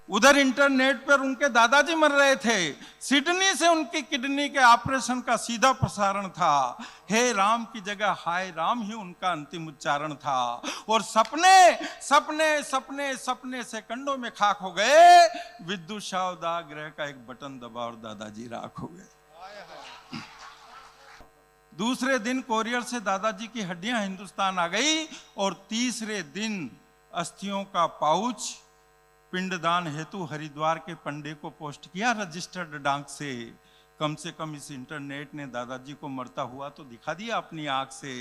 उधर इंटरनेट पर उनके दादाजी मर रहे थे, सिडनी से उनकी किडनी के ऑपरेशन का सीधा प्रसारण था। हे राम की जगह हाय राम ही उनका अंतिम उच्चारण था। और सपने सपने सपने सपने सेकंडों में खाक हो गए। विद्युत शावदाह का एक बटन दबा और दादाजी राख हो गए। दूसरे दिन कोरियर से दादाजी की हड्डियां हिंदुस्तान आ गई और तीसरे दिन अस्थियों का पाउच पिंडदान हेतु हरिद्वार के पंडे को पोस्ट किया रजिस्टर्ड डाक से। कम इस इंटरनेट ने दादाजी को मरता हुआ तो दिखा दिया अपनी आंख से।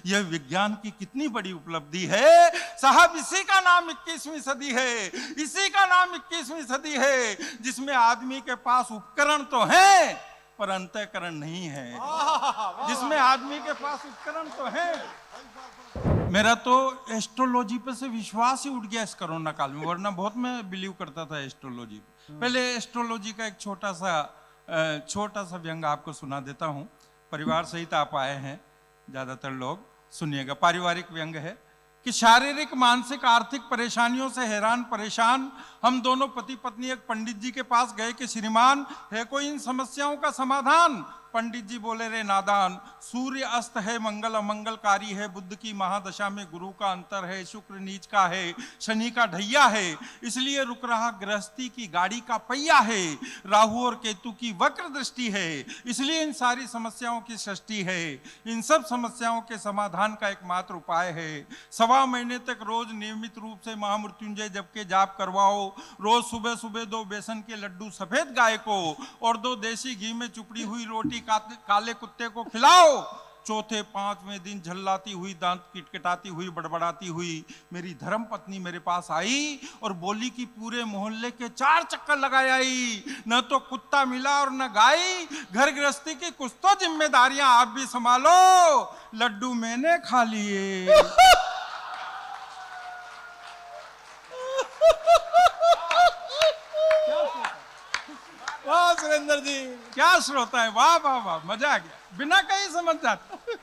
यह विज्ञान की कितनी बड़ी उपलब्धि है साहब। इसी का नाम 21वीं सदी है, इसी का नाम 21वीं सदी है, जिसमें आदमी के पास उपकरण तो हैं पर अंतःकरण नहीं है। जिसमें आदमी के पास उपकरण तो है। मेरा तो एस्ट्रोलॉजी पे से विश्वास ही उठ गया इस कोरोना काल में, वरना बहुत मैं बिलीव करता था एस्ट्रोलॉजी पे। पहले एस्ट्रोलॉजी का एक छोटा सा व्यंग आपको सुना देता हूँ। परिवार सहित आप आए हैं ज्यादातर लोग, सुनिएगा। पारिवारिक व्यंग है कि शारीरिक मानसिक आर्थिक परेशानियों से हैरान परेशान हम दोनों पति पत्नी एक पंडित जी के पास गए कि श्रीमान है कोई इन समस्याओं का समाधान। पंडित जी बोले रे नादान, सूर्य अस्त है, मंगल अमंगलकारी है, बुद्ध की महादशा में गुरु का अंतर है, शुक्र नीच का है, शनि का ढैया है, इसलिए रुक रहा गृहस्थी की गाड़ी का पहिया है, राहु और केतु की वक्र दृष्टि है, इसलिए इन सारी समस्याओं की सृष्टि है। इन सब समस्याओं के समाधान का एकमात्र उपाय है 1.25 महीने तक रोज नियमित रूप से महामृत्युंजय जप के जाप करवाओ। रोज सुबह सुबह 2 बेसन के लड्डू सफेद गाय को और 2 देसी घी में चुपड़ी हुई रोटी काले कुत्ते को खिलाओ। चौथे 5वें दिन झल्लाती हुई, दांत किटकिटाती हुई, बड़बड़ाती हुई मेरी धर्म पत्नी मेरे पास आई और बोली कि पूरे मोहल्ले के 4 चक्कर लगाए आई, न तो कुत्ता मिला और न गाय। घर गृहस्थी की कुछ तो जिम्मेदारियां आप भी संभालो, लड्डू मैंने खा लिए। वाह सुरेंद्र जी, क्या श्रोता है, वाह वाह वाह, मजा आ गया, बिना कहीं समझ जाते।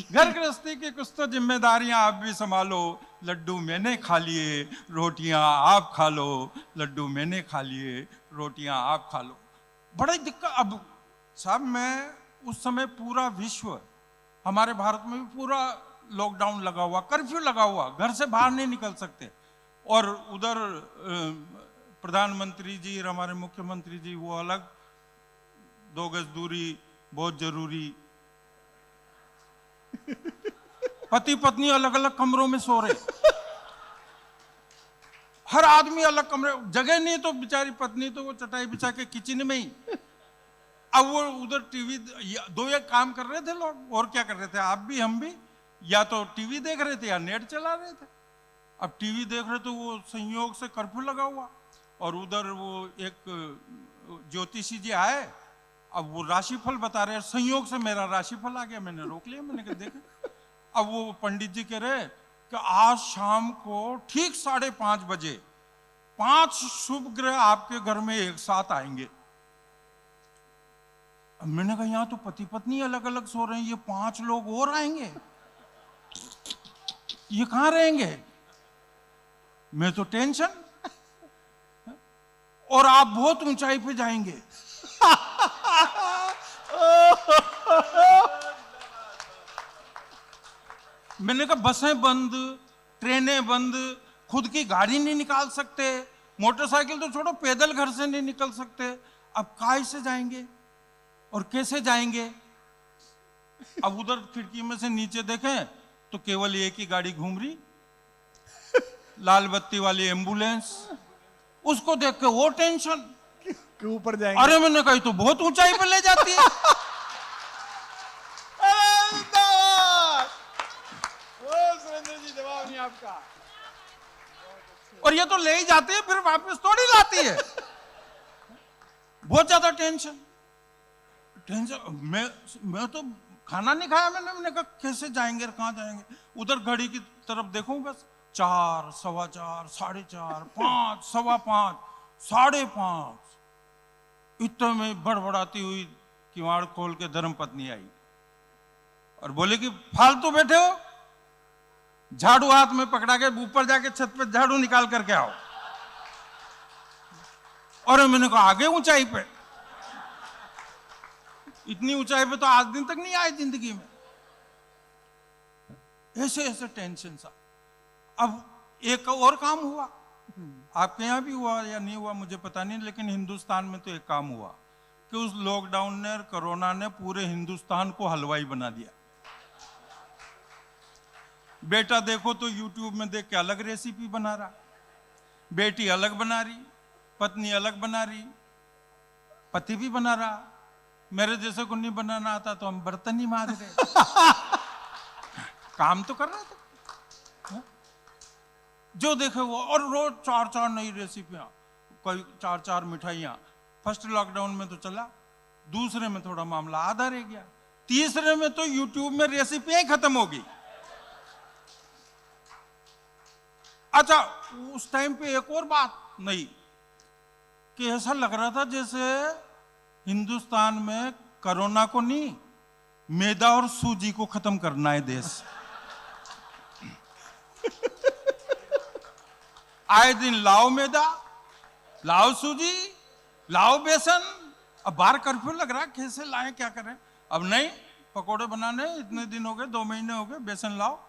घर गृहस्थी की कुछ तो जिम्मेदारियां आप भी संभालो, लड्डू मैंने खा लिए, रोटियां आप खा लो, लड्डू मैंने खा लिए, रोटियां आप खा लो। बड़ी दिक्कत। अब साहब मैं उस समय पूरा विश्व, हमारे भारत में भी पूरा लॉकडाउन लगा हुआ, कर्फ्यू लगा हुआ, घर से बाहर नहीं निकल सकते। और उधर प्रधानमंत्री जी और हमारे मुख्यमंत्री जी वो अलग, 2 गज दूरी बहुत जरूरी। पति पत्नी अलग अलग कमरों में सो रहे, हर आदमी अलग कमरे, जगह नहीं तो बेचारी पत्नी तो वो चटाई बिछा के किचन में ही। अब वो उधर टीवी, 2 एक काम कर रहे थे लोग, और क्या कर रहे थे आप भी हम भी, या तो टीवी देख रहे थे या नेट चला रहे थे। अब टीवी देख रहे तो वो संयोग से कर्फ्यू लगा हुआ, और उधर वो एक ज्योतिषी जी आए, अब वो राशिफल बता रहे हैं, संयोग से मेरा राशिफल आ गया, मैंने रोक लिया, मैंने कहा देखा। अब वो पंडित जी कह रहे कि आज शाम को ठीक 5:30 बजे 5 शुभ ग्रह आपके घर में एक साथ आएंगे। अब मैंने कहा यहाँ तो पति पत्नी अलग अलग सो रहे हैं, ये 5 लोग और आएंगे, ये कहां रहेंगे? मैं तो टेंशन। और आप बहुत ऊंचाई पे जाएंगे। मैंने कहा बसें बंद, ट्रेनें बंद, खुद की गाड़ी नहीं निकाल सकते, मोटरसाइकिल तो छोड़ो पैदल घर से नहीं निकल सकते, अब काय से जाएंगे और कैसे जाएंगे? अब उधर खिड़की में से नीचे देखें तो केवल एक ही गाड़ी घूम रही, लाल बत्ती वाली एम्बुलेंस। उसको देख के वो टेंशन के ऊपर जाएंगे। अरे मैंने कही तो बहुत ऊंचाई पे ले जाती है। सुरेंद्र जी जवाब नहीं आपका। और ये तो ले ही जाती है फिर वापस थोड़ी लाती है। बहुत ज्यादा टेंशन। मैं तो खाना नहीं खाया, मैंने कहा कैसे जाएंगे, कहां जाएंगे? उधर घड़ी की तरफ देखूं बस 4, 4:15, 4:30, 5, 5:15, 5:30, इतने में बड़बड़ाती हुई किवाड़ खोल के धर्मपत्नी आई और बोले कि फालतू बैठे हो, झाड़ू हाथ में पकड़ा के ऊपर जाके छत पे झाड़ू निकाल करके आओ। और मैंने कहा आगे ऊंचाई पे, इतनी ऊंचाई पे तो आज दिन तक नहीं आए जिंदगी में। ऐसे ऐसे टेंशन सा। अब एक और काम हुआ, आपके यहां भी हुआ या नहीं हुआ मुझे पता नहीं, लेकिन हिंदुस्तान में तो एक काम हुआ कि उस लॉकडाउन ने, कोरोना ने पूरे हिंदुस्तान को हलवाई बना दिया। बेटा देखो तो यूट्यूब में देख के अलग रेसिपी बना रहा, बेटी अलग बना रही, पत्नी अलग बना रही, पति भी बना रहा। मेरे जैसे को नहीं बनाना आता तो हम बर्तन ही मांज रहे। काम तो कर रहे थे जो देखे वो, और रोज 4-4 नई रेसिपियां, कोई 4-4 मिठाइयां। फर्स्ट लॉकडाउन में तो चला, दूसरे में थोड़ा मामला आधा रह गया, तीसरे में तो यूट्यूब में रेसिपियां ही खत्म हो गई। अच्छा, उस टाइम पे एक और बात नहीं कि ऐसा लग रहा था जैसे हिंदुस्तान में कोरोना को नहीं, मैदा और सूजी को खत्म करना है देश। आए दिन लाओ मैदा, लाओ सूजी, लाओ बेसन। अब बाहर कर्फ्यू लग रहा है, कैसे लाएं, क्या करें। अब नहीं, पकोड़े बनाने इतने दिन हो गए, 2 महीने हो गए, बेसन लाओ।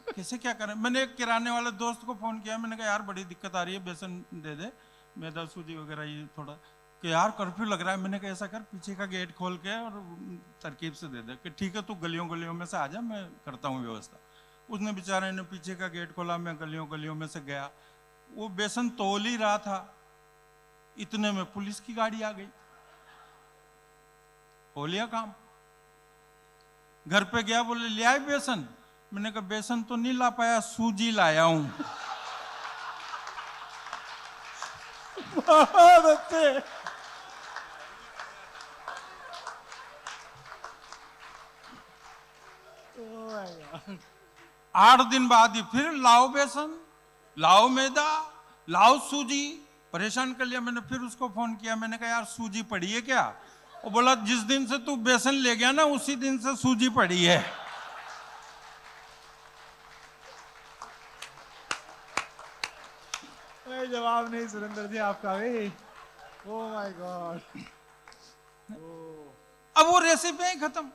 कैसे क्या करें। मैंने एक किराने वाले दोस्त को फोन किया, मैंने कहा यार बड़ी दिक्कत आ रही है, बेसन दे दे, मैदा सूजी वगैरह ये थोड़ा, कि यार कर्फ्यू लग रहा है। मैंने कहा ऐसा कर, पीछे का गेट खोल के और तरकीब से दे दे, कि ठीक है तू गलियों गलियों में से आ जा, मैं करता हूँ व्यवस्था। उसने बेचारे ने पीछे का गेट खोला, मैं गलियों गलियों में से गया, वो बेसन तोल ही रहा था, इतने में पुलिस की गाड़ी आ गई, हो लिया काम। घर पे गया, बोले ले आए बेसन। मैंने कहा बेसन तो नहीं ला पाया, सूजी लाया हूं। बहुत अच्छे। 8 दिन बाद ही फिर लाओ बेसन, लाओ मैदा, लाओ सूजी। परेशान कर लिया। मैंने फिर उसको फोन किया, मैंने कहा यार सूजी पड़ी है क्या। वो बोला जिस दिन से तू बेसन ले गया ना, उसी दिन से सूजी पड़ी है। जवाब नहीं सुरेंद्र जी आपका भी। Oh my God. अब वो रेसिपी ही खत्म।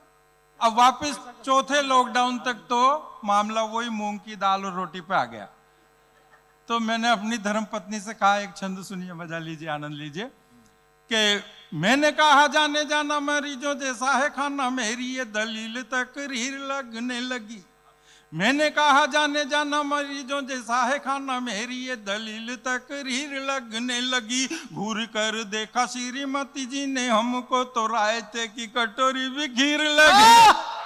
अब वापस चौथे लॉकडाउन तक तो मामला वही मूंग की दाल और रोटी पे आ गया। तो मैंने अपनी धर्मपत्नी से कहा, एक छंद सुनिए, मजा लीजिए, आनंद लीजिए, कि मैंने कहा जाने जाना मरीजों जैसा है खाना, मेरी ये दलील तकरीर लगने लगी। मैंने कहा जाने जाना मरीजों जैसा है खाना, मेरी ये दलील तकरीर लगने लगी। घूर कर देखा श्रीमती जी ने हमको, तो रायते की कटोरी भी खीर लगी।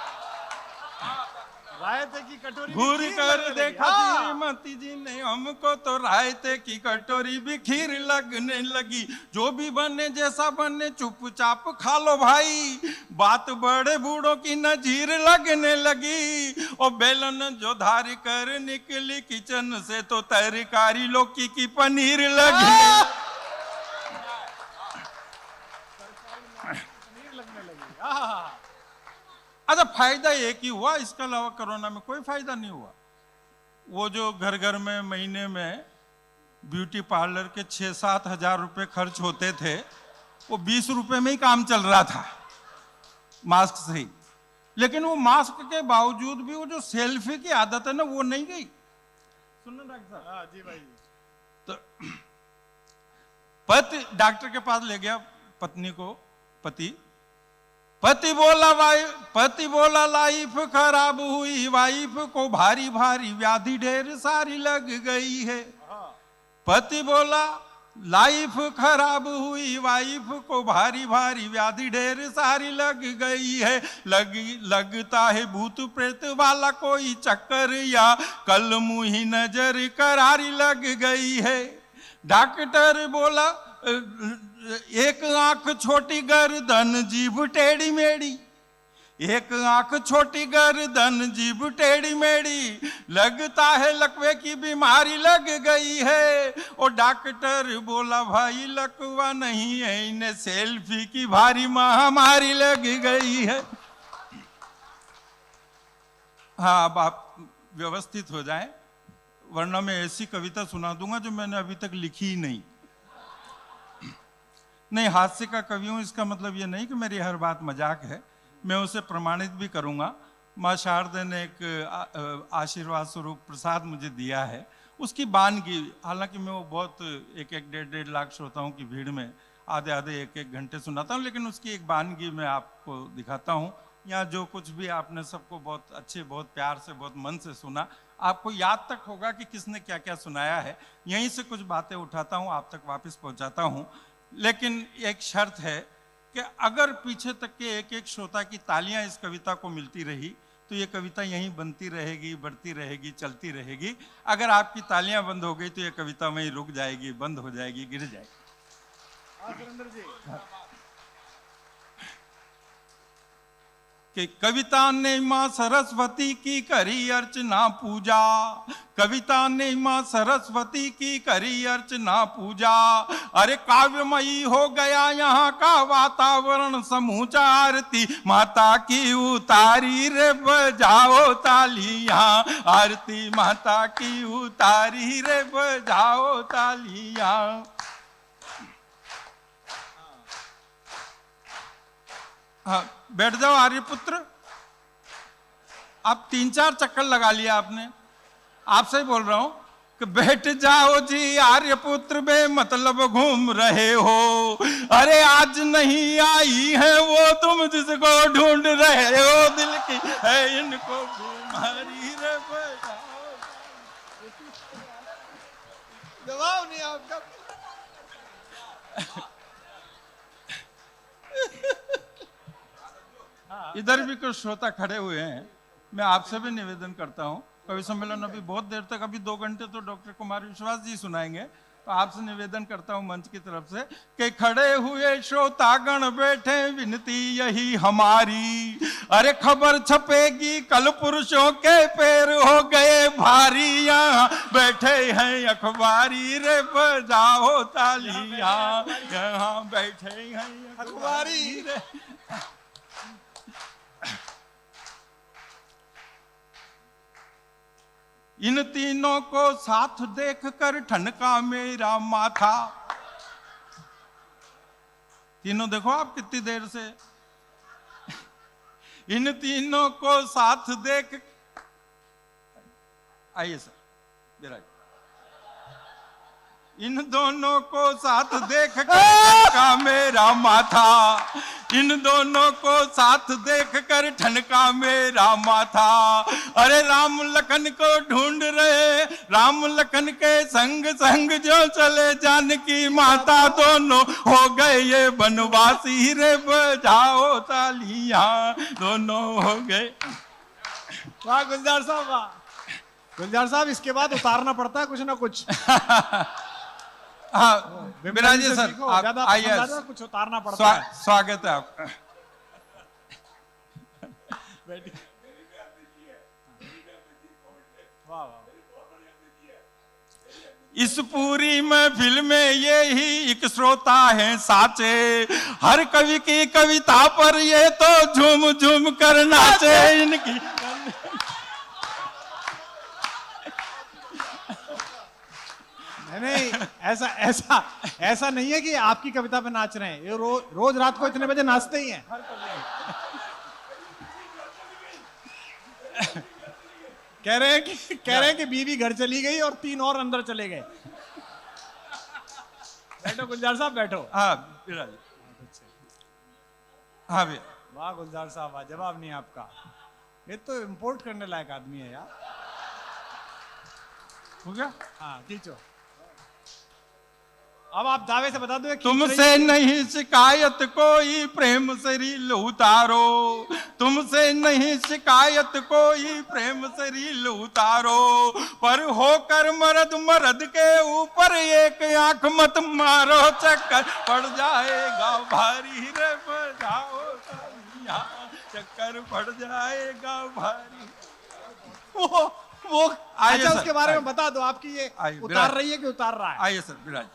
रायते की कटोरी घूर कर देखा श्रीमती जी ने हमको, तो रायते की कटोरी भी खीर लगने लगी। जो भी बने जैसा बने चुपचाप खा लो भाई, बात बड़े बूढ़ों की नजीर लगने लगी। और बेलन जो धार कर निकली किचन से, तो तरकारी लौकी की पनीर लगी। अच्छा, फायदा एक ही हुआ, इसके अलावा कोरोना में कोई फायदा नहीं हुआ। वो जो घर घर में महीने में ब्यूटी पार्लर के 6-7 हजार रुपए खर्च होते थे, वो 20 रुपए में ही काम चल रहा था मास्क से ही। लेकिन वो मास्क के बावजूद भी वो जो सेल्फी की आदत है ना, वो नहीं गई। सुनना डॉक्टर साहब। हाँ जी भाई। तो पति डॉक्टर के पास ले गया पत्नी को, पति बोला लाइफ खराब हुई, वाइफ को भारी भारी व्याधि ढेर सारी लग गई है। पति बोला लाइफ खराब हुई, वाइफ को भारी भारी व्याधि ढेर सारी लग गई है। लगता है भूत प्रेत वाला कोई चक्कर, या कल मुही नजर करारी लग गई है। डॉक्टर बोला एक आंख छोटी गर्दन जीभ टेढ़ी मेढ़ी, एक आंख छोटी गर्दन जीभ टेढ़ी मेढ़ी, लगता है लकवे की बीमारी लग गई है। और डॉक्टर बोला भाई लकवा नहीं है, इन्हें सेल्फी की भारी महामारी लग गई है। हाँ, अब आप व्यवस्थित हो जाएं, वरना मैं ऐसी कविता सुना दूंगा जो मैंने अभी तक लिखी ही नहीं। नहीं, हास्य का कवि हूँ इसका मतलब ये नहीं कि मेरी हर बात मजाक है, मैं उसे प्रमाणित भी करूँगा। माँ शारदा ने एक आशीर्वाद स्वरूप प्रसाद मुझे दिया है, उसकी बानगी, हालांकि मैं वो बहुत एक 1.5 लाख श्रोताओं की भीड़ में आधे आधे 1 घंटे सुनाता हूँ, लेकिन उसकी एक बानगी मैं आपको दिखाता हूँ। यहाँ जो कुछ भी आपने सबको बहुत अच्छे, बहुत प्यार से, बहुत मन से सुना, आपको याद तक होगा कि किसने क्या क्या सुनाया है। यहीं से कुछ बातें उठाता हूँ, आप तक वापस पहुँचाता हूँ, लेकिन एक शर्त है कि अगर पीछे तक के एक एक श्रोता की तालियां इस कविता को मिलती रही तो ये कविता यहीं बनती रहेगी, बढ़ती रहेगी, चलती रहेगी। अगर आपकी तालियां बंद हो गई तो ये कविता वहीं रुक जाएगी, बंद हो जाएगी, गिर जाएगी। सुरेंद्र जी, कि कविता ने माँ सरस्वती की करी अर्चना पूजा, कविता ने माँ सरस्वती की करी अर्चना पूजा। अरे काव्यमयी हो गया यहाँ का वातावरण समूचा, आरती माता की उतारी रे बजाओ तालियां, आरती माता की उतारी रे बजाओ तालियां। हाँ, बैठ जाओ आर्यपुत्र। आप 3-4 चक्कर लगा लिया आपने, आपसे ही बोल रहा हूं कि बैठ जाओ जी आर्यपुत्र, बे मतलब घूम रहे हो। अरे आज नहीं आई है वो तुम जिसको ढूंढ रहे हो, दिल की है इनको बीमारी रे बजाओ। जवाब नहीं आपका। इधर भी कुछ श्रोता खड़े हुए हैं, मैं आपसे भी निवेदन करता हूं, कवि सम्मेलन अभी बहुत देर तक, अभी 2 घंटे तो डॉक्टर कुमार विश्वास जी सुनाएंगे, तो आपसे निवेदन करता हूं मंच की तरफ से कि खड़े हुए श्रोतागण बैठे विनती यही हमारी। अरे खबर छपेगी कल पुरुषों के पैर हो गए भारी, यहाँ बैठे हैं अखबारी रे बजाओ तालियां, यहाँ बैठे हैं अखबारी रे। इन तीनों को साथ देखकर ठनका मेरा माथा। तीनों देखो आप कितनी देर से। इन तीनों को साथ देख, आइए सर विराज, इन दोनों को साथ देख कर ठनका मेरा माथा, इन दोनों को साथ देख कर ठनका मेरा माथा। अरे राम लखन को ढूंढ रहे, राम लखन के संग संग जो चले जानकी माता, दोनों हो गए ये बनवासी रे बजाओ तालियां, दोनों हो गए। वाह गुलजार साहब, वाह गुलजार साहब, इसके बाद उतारना पड़ता है कुछ ना कुछ। हाँ विराजिए सर, आप आइए, कुछ उतारना पड़ता है। स्वागत है आपका। वाह। इस पूरी महफिल में ये ही एक श्रोता है साचे, हर कवि की कविता पर ये तो झूम झूम कर नाचे। इनकी नहीं, ऐसा नहीं है कि आपकी कविता पे नाच रहे हैं, ये रोज रात को इतने बजे नाचते ही हैं। कह रहे हैं कि बीवी घर चली गई और 3 और अंदर चले गए। बैठो गुलजार साहब, बैठो। हाँ हाँ भैया। वाह गुलजार साहब, वाह, जवाब नहीं आपका। ये तो इंपोर्ट करने लायक आदमी है यार। हो गया? हाँ खींचो। अब आप दावे से बता दो। तुमसे नहीं शिकायत कोई प्रेम से रील उतारो, तुमसे नहीं शिकायत कोई प्रेम से रील उतारो, पर होकर मर्द मर्द के ऊपर एक आंख मत मारो, चक्कर पड़ जाएगा भारी रे बजाओ तालियां, चक्कर पड़ जाएगा भारी। वो अच्छा, उसके बारे में बता दो। आपकी ये उतार रही है कि उतार रहा है? आइए सर विराज।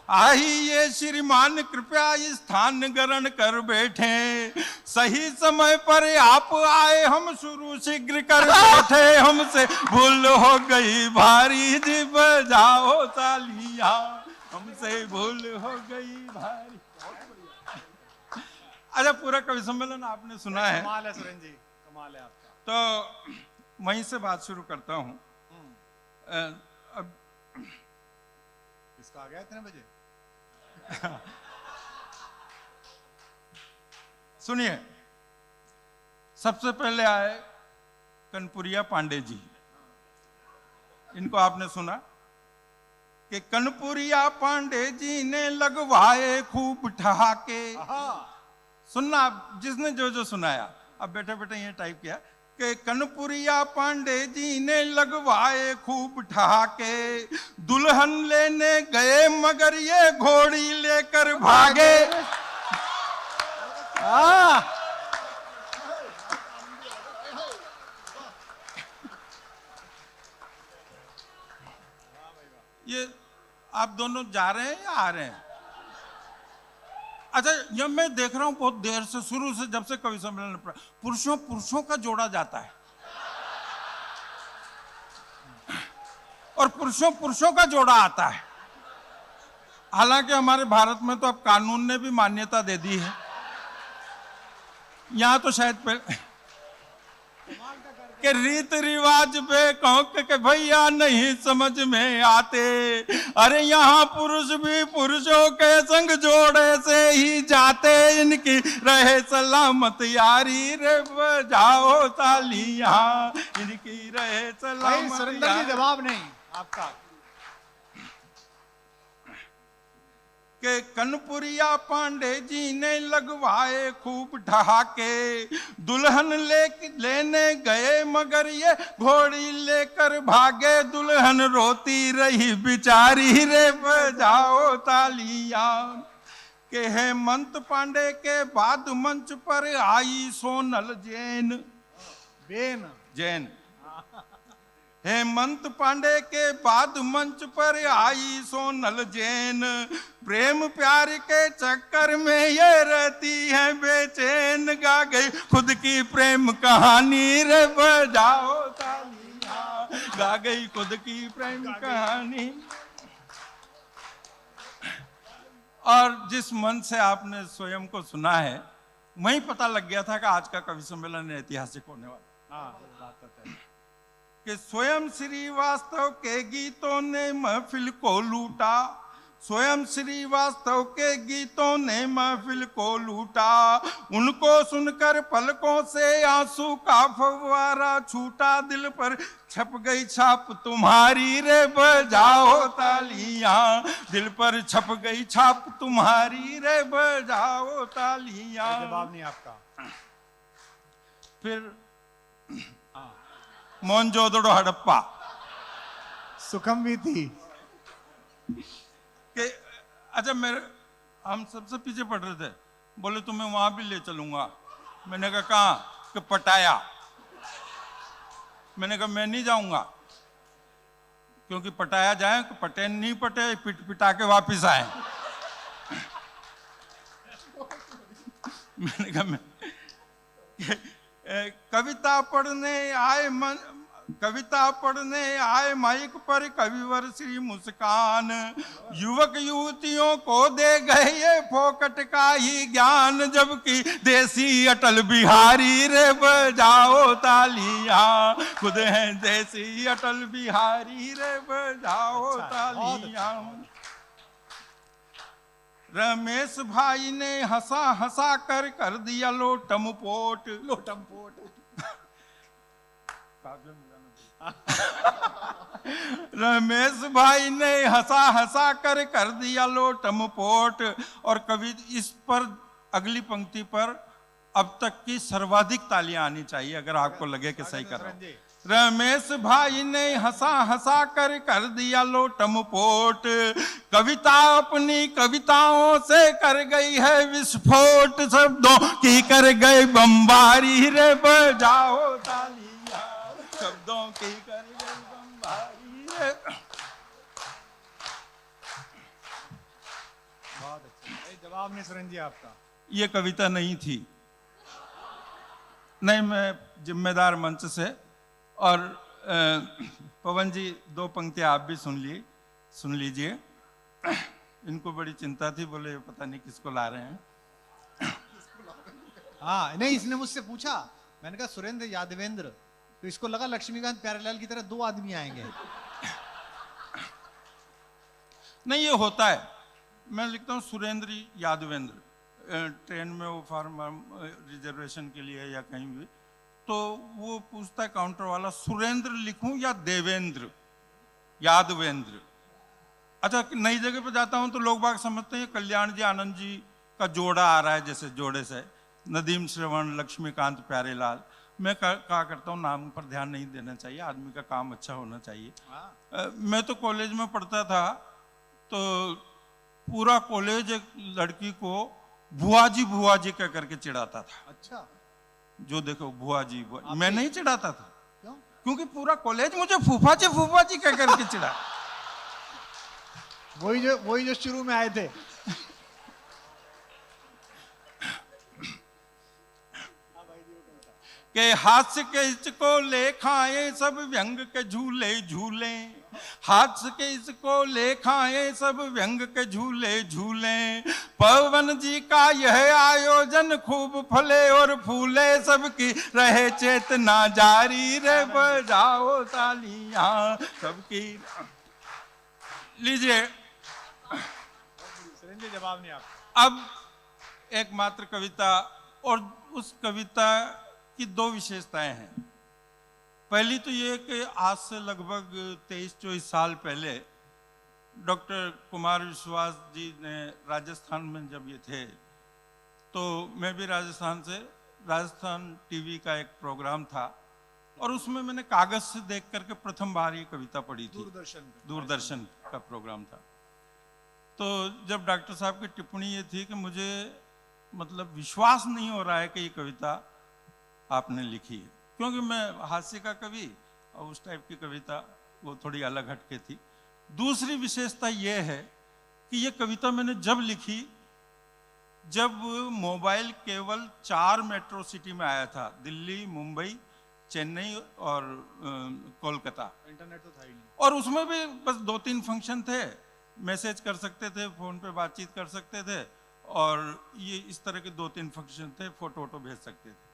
आइए श्रीमान कृपया स्थान ग्रहण कर बैठे, सही समय पर आप आए, हम शुरू शीघ्र कर बैठे, हमसे भूल हो गई भारी, जी बजाओ तालियां, हमसे भूल हो गई भारी। अच्छा, पूरा कवि सम्मेलन आपने सुना है, कमाल है सुरेंद्र जी, कमाल है आपका। तो वहीं से बात शुरू करता हूं। अब किसका आ गया इतने बजे? सुनिए, सबसे पहले आए कनपुरिया पांडे जी। इनको आपने सुना कि कनपुरिया पांडे जी ने लगवाए खूब ठहाके। सुनना आप, जिसने जो जो सुनाया, अब बैठे बैठे ये टाइप किया कि कनपुरिया पांडे जी ने लगवाए खूब ठहाके, दुल्हन लेने गए मगर ये घोड़ी लेकर भागे। ये आप दोनों जा रहे हैं या आ रहे हैं? अच्छा, ये मैं देख रहा हूं बहुत देर से, शुरू से, जब से कवि सम्मेलन में पुरुषों का जोड़ा जाता है और पुरुषों का जोड़ा आता है। हालांकि हमारे भारत में तो अब कानून ने भी मान्यता दे दी है, यहां तो शायद के रीत रिवाज पे कहो के भैया नहीं समझ में आते। अरे यहाँ पुरुष भी पुरुषों के संग जोड़े से ही जाते, इनकी रहे सलामत यारी रे बजाओ तालियां, इनकी रहे सलामत सुरेंद्र जी, जवाब नहीं आपका। के कनपुरिया पांडे जी ने लगवाए खूब ठहाके, दुल्हन लेने गए मगर ये घोड़ी लेकर भागे, दुल्हन रोती रही बिचारी रे बजाओ तालियां। के हेमंत पांडे के बाद मंच पर आई सोनल जैन। हेमंत पांडे के बाद मंच पर आई सोनल जैन, प्रेम प्यार के चक्कर में ये रहती है बेचैन, गा गई खुद की प्रेम कहानी रे बजाओ तालियां, गा गई खुद की प्रेम कहानी। और जिस मन से आपने स्वयं को सुना है, वहीं पता लग गया था कि आज का कवि सम्मेलन ऐतिहासिक होने वाला। बात तो है कि स्वयं श्रीवास्तव के गीतों ने महफिल को लूटा, स्वयं श्रीवास्तव के गीतों ने महफिल को लूटा, उनको सुनकर पलकों से आंसू का फव्वारा छूटा, दिल पर छप गई छाप तुम्हारी रे बजाओ तालियां, दिल पर छप गई छाप तुम्हारी रे बजाओ तालियां। जवाब नहीं आपका। फिर मोहनजोदड़ो हड़प्पा सुखम भी थी कि अच्छा, हम सबसे पीछे पड़ रहे थे, बोले तुम्हें वहां भी ले चलूंगा। मैंने कहा कहाँ? कि पटाया। मैंने कहा मैं नहीं जाऊंगा, क्योंकि पटाया जाए, पटे नहीं पटे, पिटा के वापिस आए। मैंने कहा कविता पढ़ने आए माइक पर कविवर श्री मुस्कान, युवक युवतियों को दे गए ये फोकट का ही ज्ञान, जबकि देसी अटल बिहारी रे बजाओ तालियां, खुद हैं देसी अटल बिहारी रे बजाओ तालियां। रमेश भाई ने हंसा कर दिया लोटम पोट। रमेश भाई ने हंसा कर दिया लोटम पोट। और कवि इस पर, अगली पंक्ति पर अब तक की सर्वाधिक तालियां आनी चाहिए, अगर आपको लगे कि सही कर रहा हूं। रमेश भाई ने हंसा कर दिया लोटम पोट, कविता अपनी कविताओं से कर गई है विस्फोट, शब्दों की कर गई बमबारी रे बजाओ तालियां, शब्दों की कर गई बमबारी रे। बहुत अच्छा। जवाब नहीं सुरेंद्र जी आपका। ये कविता नहीं थी। नहीं, मैं जिम्मेदार मंच से। और पवन जी, दो पंक्तियां आप भी सुन लीजिए। इनको बड़ी चिंता थी, बोले पता नहीं किसको ला रहे हैं। हाँ नहीं, इसने मुझसे पूछा, मैंने कहा सुरेंद्र यादवेंद्र, तो इसको लगा लक्ष्मीकांत प्यारेलाल की तरह दो आदमी आएंगे। नहीं, ये होता है। मैं लिखता हूँ सुरेंद्र यादवेंद्र, ट्रेन में वो फॉर्म रिजर्वेशन के लिए या कहीं भी, तो वो पूछता है काउंटर वाला सुरेंद्र लिखूं या देवेंद्र यादवेंद्र। अच्छा, नई जगह पे जाता हूं तो लोग बाग समझते हैं कल्याण जी आनंद जी का जोड़ा आ रहा है, जैसे जोड़े से नदीम श्रवण लक्ष्मीकांत प्यारेलाल। मैं कहा करता हूँ नाम पर ध्यान नहीं देना चाहिए, आदमी का काम अच्छा होना चाहिए। मैं तो कॉलेज में पढ़ता था तो पूरा कॉलेज एक लड़की को भुआ जी कह करके चिढ़ाता था। अच्छा, जो देखो भुआ जी मैं नहीं चिढ़ाता था। क्यों? क्योंकि पूरा कॉलेज मुझे फूफा जी कह करके चिढ़ा। वही जो शुरू में आए थे। के हास्य के इसको ले खाए सब व्यंग के झूले झूले, हास्य के इसको ले खाए सब व्यंग के झूले झूले। पवन जी का यह आयोजन खूब फले और फूले, सबकी रहे चेतना जारी रे बजाओ तालियां सबकी। लीजिए, जवाब नहीं आपका। अब एकमात्र कविता, और उस कविता की दो विशेषताएं हैं। पहली तो ये कि आज से लगभग 23-24 साल पहले डॉक्टर कुमार विश्वास जी ने राजस्थान में जब ये थे, तो मैं भी राजस्थान टीवी का एक प्रोग्राम था और उसमें मैंने कागज से देख करके प्रथम बार ये कविता पढ़ी थी। दूरदर्शन का प्रोग्राम था। तो जब डॉक्टर साहब की टिप्पणी ये थी कि मुझे मतलब विश्वास नहीं हो रहा है कि ये कविता आपने लिखी है, क्योंकि मैं हास्य का कवि और उस टाइप की कविता वो थोड़ी अलग हटके थी। दूसरी विशेषता ये है कि ये कविता मैंने जब लिखी जब मोबाइल केवल 4 मेट्रो सिटी में आया था, दिल्ली, मुंबई, चेन्नई और कोलकाता। इंटरनेट तो था ही नहीं। और उसमें भी बस 2-3 फंक्शन थे, मैसेज कर सकते थे, फोन पे बातचीत कर सकते थे, और ये इस तरह के 2-3 फंक्शन थे, फोटो भेज सकते थे।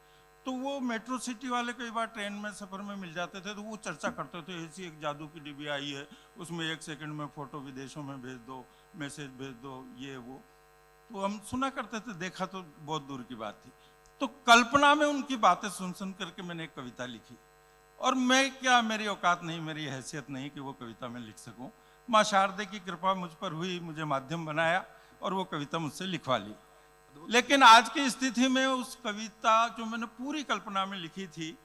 तो वो मेट्रो सिटी वाले कई बार ट्रेन में सफर में मिल जाते थे, तो वो चर्चा करते थे ऐसी एक जादू की डिब्बी आई है, उसमें 1 सेकंड में फोटो विदेशों में भेज दो, मैसेज भेज दो, ये वो। तो हम सुना करते थे, देखा तो बहुत दूर की बात थी। तो कल्पना में उनकी बातें सुन करके मैंने एक कविता लिखी। और मैं क्या, मेरी औकात नहीं, मेरी हैसियत नहीं कि वो कविता मैं लिख सकूं। माँ शारदे की कृपा मुझ पर हुई, मुझे माध्यम बनाया और वो कविता मुझसे लिखवा ली। लेकिन आज की स्थिति में उस कविता जो मैंने पूरी कल्पना में लिखी थी,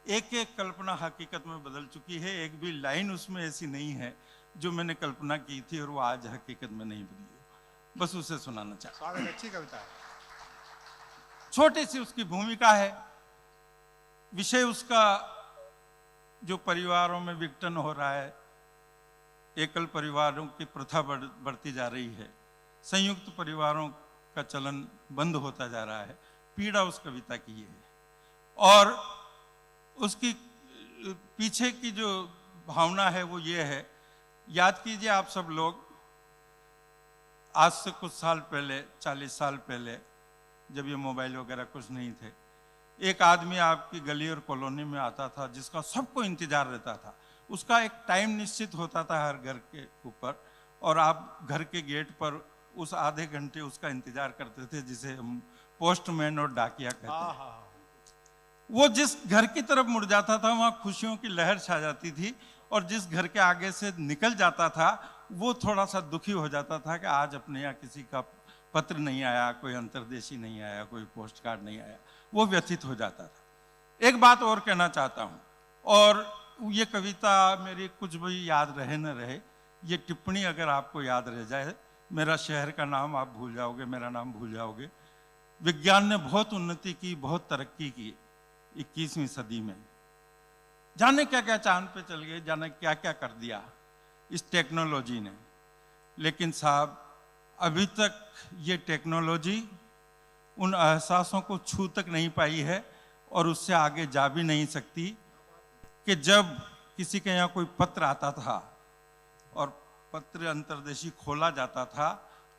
एक एक कल्पना हकीकत में बदल चुकी है। एक भी लाइन उसमें ऐसी नहीं है जो मैंने कल्पना की थी और वो आज हकीकत में नहीं बदली है। बस उसे सुनाना चाहता हूं। अच्छी कविता है। छोटी सी उसकी भूमिका है। विषय उसका जो परिवारों में विघटन हो रहा है, एकल परिवारों की प्रथा बढ़ती जा रही है, संयुक्त परिवारों का चलन बंद होता जा रहा है, पीड़ा उस कविता की ये है। और उसकी पीछे की जो भावना है वो ये है, याद कीजिए आप सब लोग, आज से कुछ साल पहले, 40 साल पहले, जब ये मोबाइल वगैरह कुछ नहीं थे, एक आदमी आपकी गली और कॉलोनी में आता था जिसका सबको इंतजार रहता था। उसका एक टाइम निश्चित होता था हर घर के ऊपर, और आप घर के गेट पर उस आधे घंटे उसका इंतजार करते थे, जिसे हम पोस्टमैन और डाकिया कहते हैं। वो जिस घर की तरफ मुड़ जाता था वहां खुशियों की लहर छा जाती थी, और जिस घर के आगे से निकल जाता था वो थोड़ा सा दुखी हो जाता था कि आज अपने यहाँ किसी का पत्र नहीं आया, कोई अंतर्देशी नहीं आया, कोई पोस्ट कार्ड नहीं आया। वो व्यथित हो जाता था। एक बात और कहना चाहता हूँ, और ये कविता मेरी कुछ भी याद रहे न रहे, ये टिप्पणी अगर आपको याद रह जाए, मेरा शहर का नाम आप भूल जाओगे, मेरा नाम भूल जाओगे। विज्ञान ने बहुत उन्नति की, बहुत तरक्की की 21वीं सदी में। जाने क्या क्या चांद पे चल गए, जाने क्या क्या कर दिया इस टेक्नोलॉजी ने। लेकिन साहब, अभी तक ये टेक्नोलॉजी उन एहसासों को छू तक नहीं पाई है, और उससे आगे जा भी नहीं सकती कि जब किसी के यहाँ कोई पत्र आता था और पत्र अंतर्देशी खोला जाता था,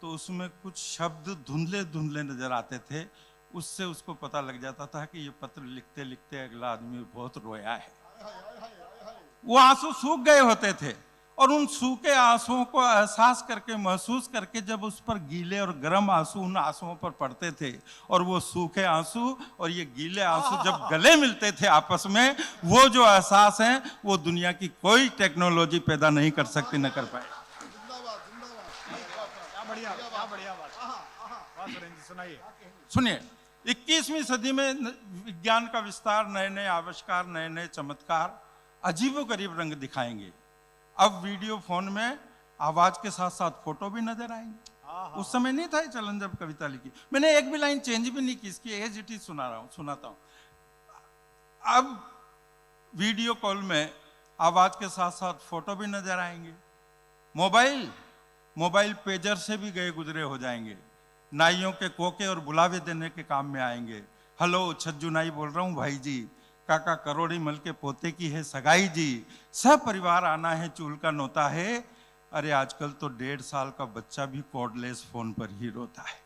तो उसमें कुछ शब्द धुंधले धुंधले नजर आते थे। उससे उसको पता लग जाता था कि ये पत्र लिखते लिखते अगला आदमी बहुत रोया है। वो आंसू सूख गए होते थे और उन सूखे आंसुओं को एहसास करके, महसूस करके जब उस पर गीले और गर्म आंसू उन आंसुओं पर पड़ते थे और वो सूखे आंसू और ये गीले आंसू जब गले मिलते थे आपस में, वो जो एहसास है वो दुनिया की कोई टेक्नोलॉजी पैदा नहीं कर सकती, न कर पाए। क्या बढ़िया बात। वाह सुरेंद्र जी, सुनाइए। सुनिए, 21वीं सदी में विज्ञान का विस्तार, नए नए आविष्कार, नए नए चमत्कार अजीबोगरीब रंग दिखाएंगे। अब वीडियो फोन में आवाज के साथ साथ फोटो भी नजर आएंगे। उस समय नहीं था ये चलन जब कविता लिखी। मैंने एक भी लाइन चेंज भी नहीं की, इसकी एज इट इज सुनाता हूं। अब वीडियो कॉल में आवाज के साथ साथ फोटो भी नजर आएंगे। मोबाइल पेजर से भी गए गुजरे हो जाएंगे। नाइयों के कोके और बुलावे देने के काम में आएंगे। हेलो, छज्जू नाई बोल रहा हूं भाई जी, काका करोड़ी मल के पोते की है सगाई जी, सब परिवार आना है, चूल का नोता है। अरे आजकल तो 1.5 साल का बच्चा भी कॉर्डलेस फोन पर ही रोता है।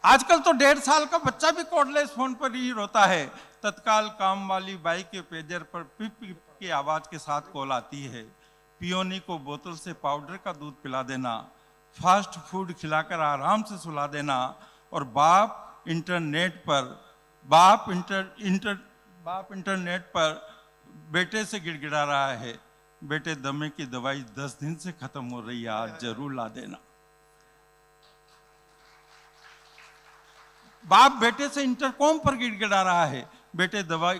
आजकल तो 1.5 साल का बच्चा भी कॉर्डलेस फोन पर ही रोता है। तत्काल काम वाली बाई के पेजर पर पिप पिप की आवाज के साथ कॉल आती है। पियोनी को बोतल से पाउडर का दूध पिला देना, फास्ट फूड खिलाकर आराम से सुला देना, और बाप इंटरनेट पर बेटे से गिड़गिड़ा रहा है, बेटे दमे की दवाई 10 दिन से खत्म हो रही है, आज जरूर ला देना। बाप बेटे से इंटरकॉम पर गिड़गिड़ा रहा है, बेटे दमे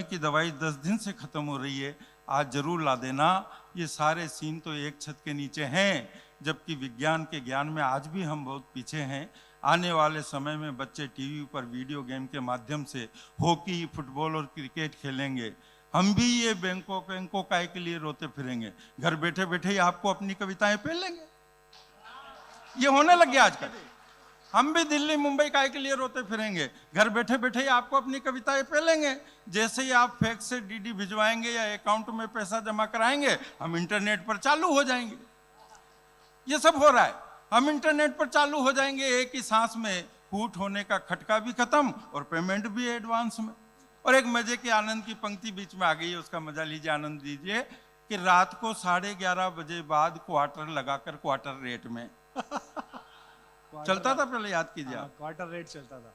की दवाई 10 दिन से खत्म हो रही है, आज जरूर ला देना। ये सारे सीन तो एक छत के नीचे हैं, जबकि विज्ञान के ज्ञान में आज भी हम बहुत पीछे हैं। आने वाले समय में बच्चे टीवी पर वीडियो गेम के माध्यम से हॉकी, फुटबॉल और क्रिकेट खेलेंगे। हम भी ये बैंकों काय के लिए रोते फिरेंगे, घर बैठे बैठे ही आपको अपनी कविताएं पढ़ लेंगे। ये होने लग गया आजकल। हम भी दिल्ली मुंबई काय के लिए रोते फिरेंगे, घर बैठे बैठे ही आपको अपनी कविताएं पढ़ लेंगे। जैसे ही आप फैक्स से डीडी भिजवाएंगे या अकाउंट में पैसा जमा कराएंगे, हम इंटरनेट पर चालू हो जाएंगे। ये सब हो रहा है, हम इंटरनेट पर चालू हो जाएंगे। एक ही सांस में हूट होने का खटका भी खत्म और पेमेंट भी एडवांस में। और एक मजे के आनंद की पंक्ति बीच में आ गई है, उसका मजा लीजिए, आनंद लीजिए कि रात को 11:30 बजे बाद क्वार्टर लगाकर क्वार्टर रेट में चलता था पहले, याद कीजिए आप, क्वार्टर रेट चलता था।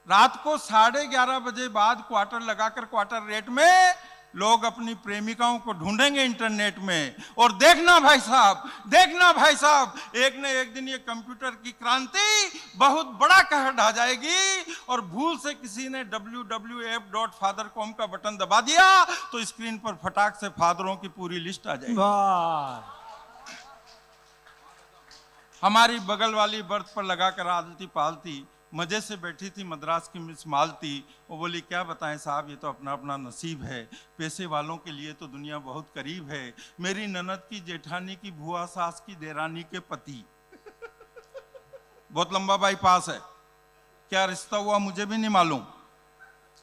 रात को 11:30 बजे बाद क्वार्टर लगाकर क्वार्टर रेट में लोग अपनी प्रेमिकाओं को ढूंढेंगे इंटरनेट में। और देखना भाई साहब, एक न एक दिन ये कंप्यूटर की क्रांति बहुत बड़ा कहर ढा जाएगी और भूल से किसी ने www.fathercom का बटन दबा दिया तो स्क्रीन पर फटाक से फादरों की पूरी लिस्ट आ जाएगी। हमारी बगल वाली बर्थ पर लगाकर आलती पालती मजे से बैठी थी मद्रास की मिस मालती। वो बोली, क्या बताएं साहब, ये तो अपना अपना नसीब है, पैसे वालों के लिए तो दुनिया बहुत करीब है। मेरी ननद की जेठानी की भुआ सास की देरानी के पति, बहुत लंबा बाईपास है, क्या रिश्ता हुआ मुझे भी नहीं मालूम,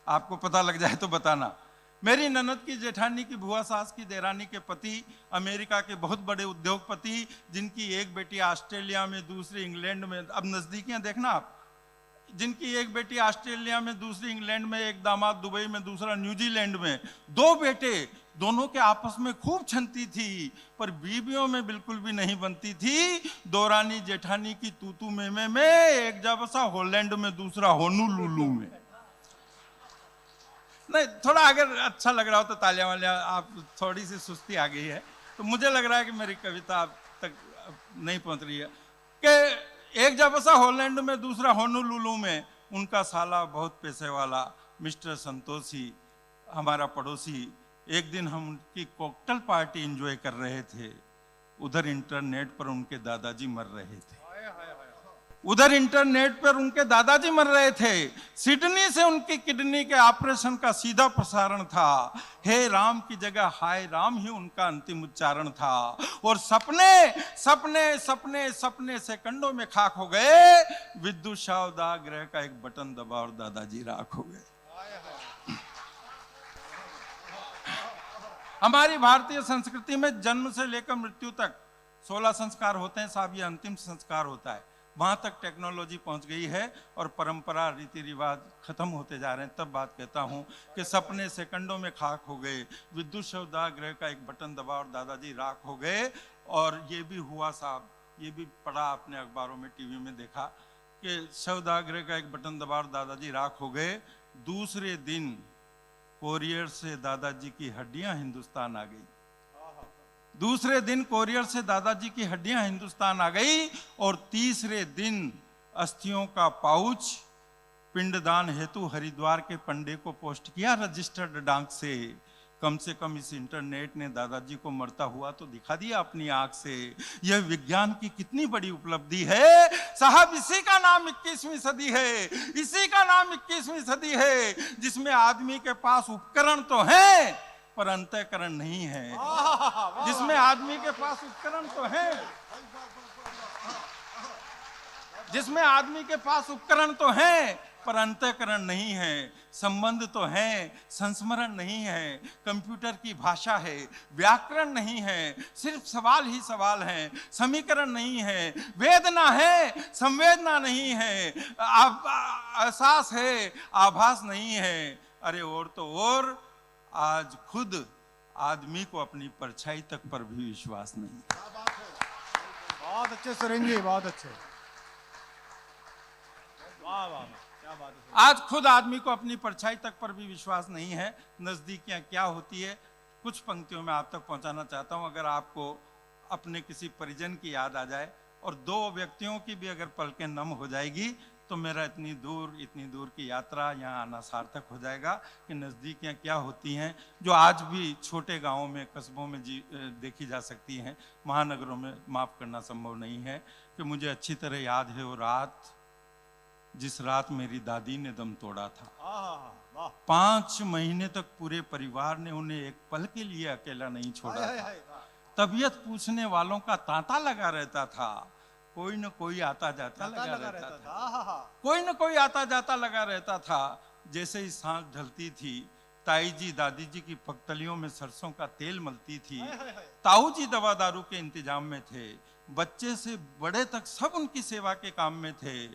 आपको पता लग जाए तो बताना। मेरी ननद की जेठानी की भुआ सास की देरानी के पति अमेरिका के बहुत बड़े उद्योगपति, जिनकी एक बेटी ऑस्ट्रेलिया में, दूसरी इंग्लैंड में, अब नजदीकियां देखना आप, जिनकी एक बेटी ऑस्ट्रेलिया में, दूसरी इंग्लैंड में, एक दामाद दुबई में, दूसरा न्यूजीलैंड में, 2 बेटे, दोनों के आपस में खूब छनती थी पर बीवियों में बिल्कुल भी नहीं बनती थी। दोरानी जेठानी की तूतू मेमे में, एक जबसा हॉलैंड में, दूसरा होनूलुलु में। नहीं, थोड़ा अगर अच्छा लग रहा हो तो तालियां वालियां, आप थोड़ी सी सुस्ती आ गई है तो मुझे लग रहा है कि मेरी कविता आप तक नहीं पहुंच रही है। कि एक जबसा हॉलैंड में, दूसरा होनूलुलु में, उनका साला बहुत पैसे वाला मिस्टर संतोषी, हमारा पड़ोसी। एक दिन हम उनकी कॉकटेल पार्टी एंजॉय कर रहे थे, उधर इंटरनेट पर उनके दादाजी मर रहे थे। सिडनी से उनकी किडनी के ऑपरेशन का सीधा प्रसारण था। हे राम की जगह हाय राम ही उनका अंतिम उच्चारण था। और सपने सपने सपने सपने सेकंडों में खाक हो गए। विद्युत शावदा ग्रह का एक बटन दबा और दादाजी राख हो गए। हमारी भारतीय संस्कृति में जन्म से लेकर मृत्यु तक 16 संस्कार होते हैं साहब, ये अंतिम संस्कार होता है। वहां तक टेक्नोलॉजी पहुंच गई है और परंपरा रीति रिवाज खत्म होते जा रहे हैं। तब बात कहता हूं कि सपने सेकंडों में खाक हो गए, विद्युत शवदाह का एक बटन दबा और दादाजी राख हो गए। और ये भी हुआ साहब, ये भी पढ़ा आपने अखबारों में, टीवी में देखा कि शवदाह का एक बटन दबा और दादाजी राख हो गए। दूसरे दिन कोरियर से दादाजी की हड्डियां हिंदुस्तान आ गई। दूसरे दिन कोरियर से दादाजी की हड्डियां हिंदुस्तान आ गई और तीसरे दिन अस्थियों का पाउच पिंडदान हेतु हरिद्वार के पंडे को पोस्ट किया रजिस्टर्ड डाक से। कम कम इस इंटरनेट ने दादाजी को मरता हुआ तो दिखा दिया अपनी आंख से। यह विज्ञान की कितनी बड़ी उपलब्धि है साहब। इसी का नाम 21वीं सदी है, इसी का नाम 21वीं सदी है, जिसमें आदमी के पास उपकरण तो हैं पर अंतःकरण नहीं है। जिसमें आदमी के पास उपकरण तो हैं, जिसमें आदमी के पास उपकरण तो हैं पर अंतःकरण नहीं है। संबंध तो है, संस्मरण नहीं है, कंप्यूटर की भाषा है, व्याकरण नहीं है, सिर्फ सवाल ही सवाल हैं, समीकरण नहीं है, वेदना है, संवेदना नहीं है, एहसास है, आभास नहीं है। अरे और तो और आज खुद आदमी को अपनी परछाई तक पर भी विश्वास नहीं। बहुत अच्छे सुरेंद्र जी, बहुत अच्छे, वाह वाह, क्या बात है। आज खुद आदमी को अपनी परछाई तक पर भी विश्वास नहीं है। नजदीकियां क्या होती है, कुछ पंक्तियों में आप तक पहुंचाना चाहता हूं। अगर आपको अपने किसी परिजन की याद आ जाए और दो व्यक्तियों की भी अगर पलकें नम हो जाएगी तो मेरा इतनी दूर की यात्रा यहाँ आना सार्थक हो जाएगा कि नज़दीकियाँ क्या होती हैं, जो आज भी छोटे गांवों में, कस्बों में देखी जा सकती हैं, महानगरों में माफ़ करना संभव नहीं है। कि मुझे अच्छी तरह याद है वो रात, जिस रात मेरी दादी ने दम तोड़ा था। 5 महीने तक पूरे परिवार ने उन्हें एक पल के लिए अकेला नहीं छोड़ा था। तबीयत पूछने वालों का तांता लगा रहता था, कोई न कोई आता जाता लगा रहता था, कोई न कोई आता जाता लगा रहता था। जैसे ही सांझ ढलती थी, ताई जी दादी जी की पगतलियों में सरसों का तेल मलती थी। ताऊ जी दवा दारू के इंतजाम में थे, बच्चे से बड़े तक सब उनकी सेवा के काम में थे।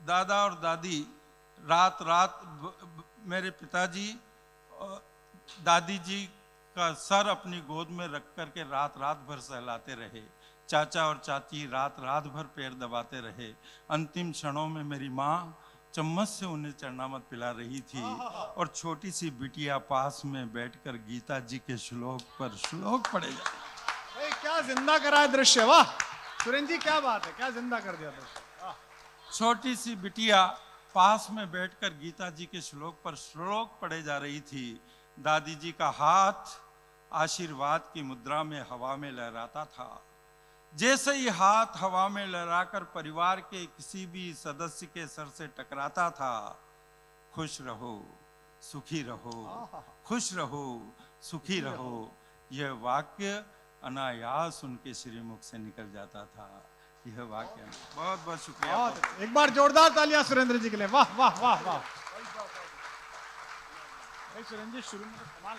दादा और दादी रात मेरे पिताजी दादी जी का सर अपनी गोद में रख करके रात भर सहलाते रहे। चाचा और चाची रात भर पैर दबाते रहे। अंतिम क्षणों में मेरी माँ चम्मच से उन्हें चरणामृत पिला रही थी और छोटी सी बिटिया पास में बैठकर गीता जी के श्लोक पर श्लोक पढ़े जा। क्या जिंदा करा है दृश्य, वाह सुरेंद्र जी, क्या बात है, क्या जिंदा कर दिया दृश्य। छोटी सी बिटिया पास में बैठकर गीता जी के श्लोक पर श्लोक पढ़े जा रही थी। दादी जी का हाथ आशीर्वाद की मुद्रा में हवा में लहराता था। जैसे ही हाथ हवा में लहराकर परिवार के किसी भी सदस्य के सर से टकराता था, खुश रहो सुखी रहो, खुश रहो सुखी रहो, यह वाक्य अनायास उनके श्रीमुख से निकल जाता था। यह वाक्य बहुत बहुत शुक्रिया। एक बार जोरदार तालियां सुरेंद्र जी के लिए, वाह वाह वाह वाह। सुरेंद्र जी शुरू में तो कमाल